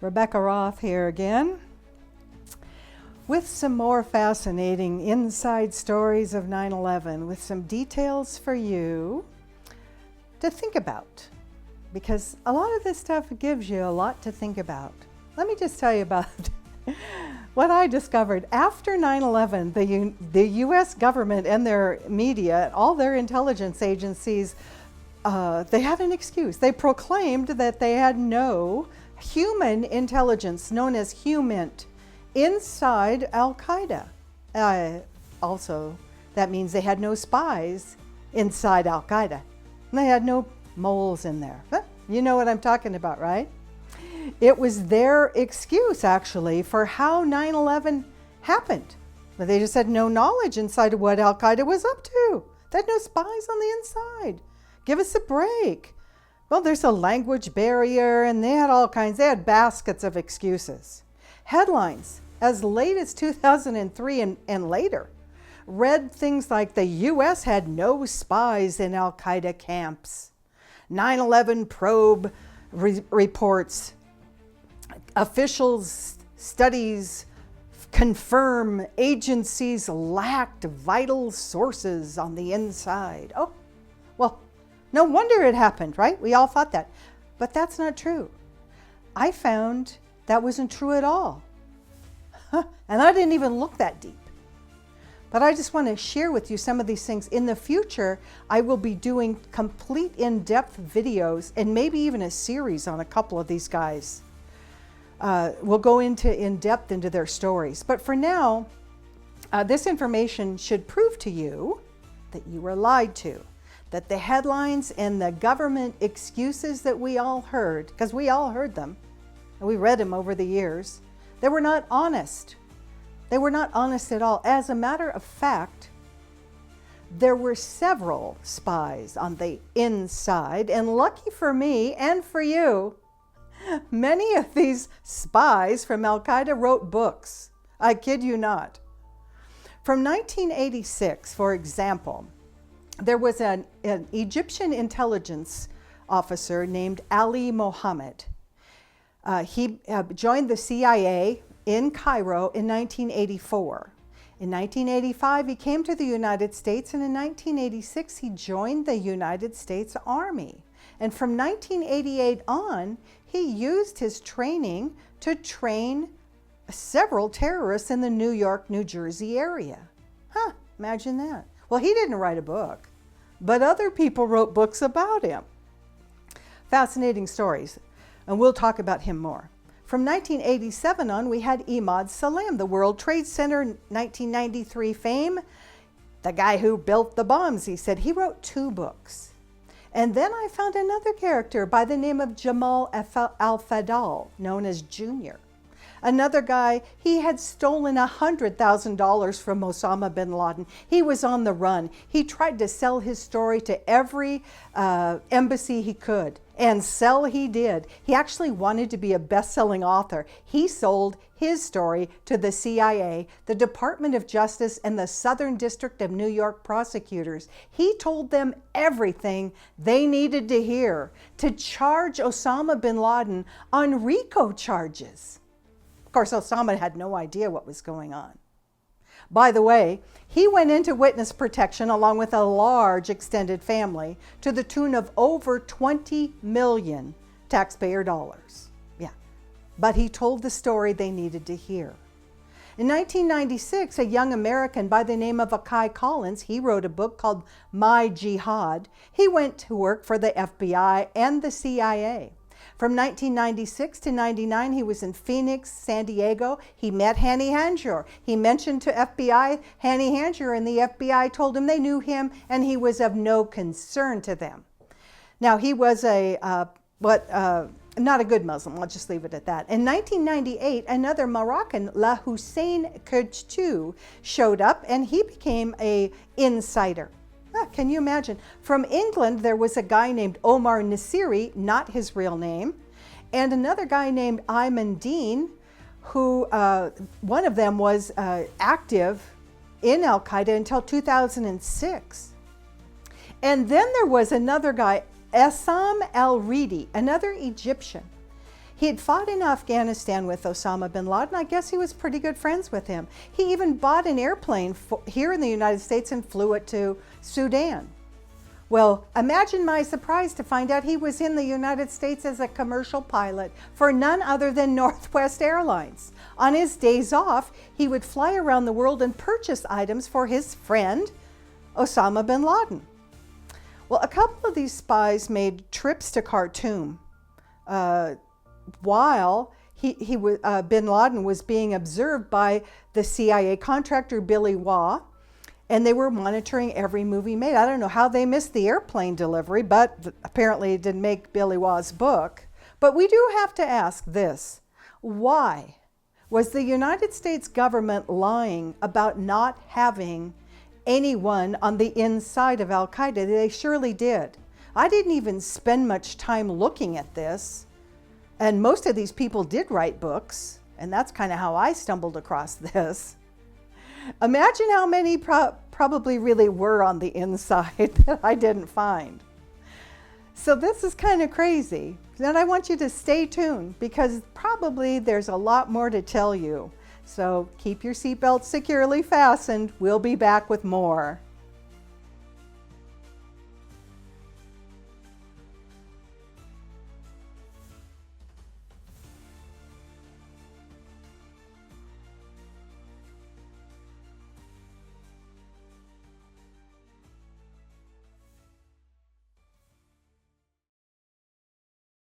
Rebekah Roth here again with some more fascinating inside stories of 9/11 with some details for you to think about, because a lot of this stuff gives you a lot to think about. Let me just tell you about what I discovered. After 9/11, the U.S. government and their media, all their intelligence agencies, they had an excuse. They proclaimed that they had no human intelligence, known as HUMINT, inside Al-Qaeda. Also, that means they had no spies inside Al-Qaeda. They had no moles in there. You know what I'm talking about, right? It was their excuse, actually, for how 9/11 happened. But they just had no knowledge inside of what Al-Qaeda was up to. They had no spies on the inside. Give us a break. Well, there's a language barrier, and they had all kinds. They had baskets of excuses. Headlines as late as 2003 and later read things like the U.S. had no spies in Al-Qaeda camps. 9/11 probe reports. Officials' studies confirm agencies lacked vital sources on the inside. Oh, well, no wonder it happened, right? We all thought that. But that's not true. I found that wasn't true at all. And I didn't even look that deep. But I just want to share with you some of these things. In the future, I will be doing complete in-depth videos and maybe even a series on a couple of these guys. We'll go in-depth into their stories. But for now, this information should prove to you that you were lied to. That the headlines and the government excuses that we all heard, because we all heard them, and we read them over the years, they were not honest. They were not honest at all. As a matter of fact, there were several spies on the inside, and lucky for me and for you, many of these spies from Al-Qaeda wrote books. I kid you not. From 1986, for example, there was an Egyptian intelligence officer named Ali Mohammed. He joined the CIA in Cairo in 1984. In 1985, he came to the United States, and in 1986, he joined the United States Army. And from 1988 on, he used his training to train several terrorists in the New York, New Jersey area. Imagine that. Well, he didn't write a book, but other people wrote books about him. Fascinating stories, and we'll talk about him more. From 1987 on, we had Ahmad Salem, the World Trade Center 1993 fame, the guy who built the bombs. He said he wrote 2 books. And then I found another character by the name of Jamal al-Fadal, known as Junior. Another guy, he had stolen $100,000 from Osama bin Laden. He was on the run. He tried to sell his story to every embassy he could, and sell he did. He actually wanted to be a best-selling author. He sold his story to the CIA, the Department of Justice, and the Southern District of New York prosecutors. He told them everything they needed to hear to charge Osama bin Laden on RICO charges. Of course, Osama had no idea what was going on. By the way, he went into witness protection along with a large extended family to the tune of over 20 million taxpayer dollars. Yeah, but he told the story they needed to hear. In 1996, a young American by the name of Akai Collins, he wrote a book called My Jihad. He went to work for the FBI and the CIA. From 1996 to 99, he was in Phoenix, San Diego. He met Hani Hanjour. He mentioned to FBI Hani Hanjour, and the FBI told him they knew him and he was of no concern to them. Now, he was not a good Muslim. I'll just leave it at that. In 1998, another Moroccan, La Hussein Kerchtu, showed up, and he became an insider. Can you imagine? From England, there was a guy named Omar Nasiri, not his real name, and another guy named Ayman Dean, who one of them was active in Al-Qaeda until 2006. And then there was another guy, Essam al-Ridi, another Egyptian. He had fought in Afghanistan with Osama bin Laden. I guess he was pretty good friends with him. He even bought an airplane here in the United States and flew it to Sudan. Well, imagine my surprise to find out he was in the United States as a commercial pilot for none other than Northwest Airlines. On his days off, he would fly around the world and purchase items for his friend, Osama bin Laden. Well, a couple of these spies made trips to Khartoum while bin Laden was being observed by the CIA contractor Billy Waugh, and they were monitoring every move he made. I don't know how they missed the airplane delivery, but apparently it didn't make Billy Waugh's book. But we do have to ask this: why was the United States government lying about not having anyone on the inside of Al-Qaeda? They surely did. I didn't even spend much time looking at this. And most of these people did write books, and that's kind of how I stumbled across this. Imagine how many probably really were on the inside that I didn't find. So this is kind of crazy. And I want you to stay tuned because probably there's a lot more to tell you. So keep your seatbelt securely fastened. We'll be back with more.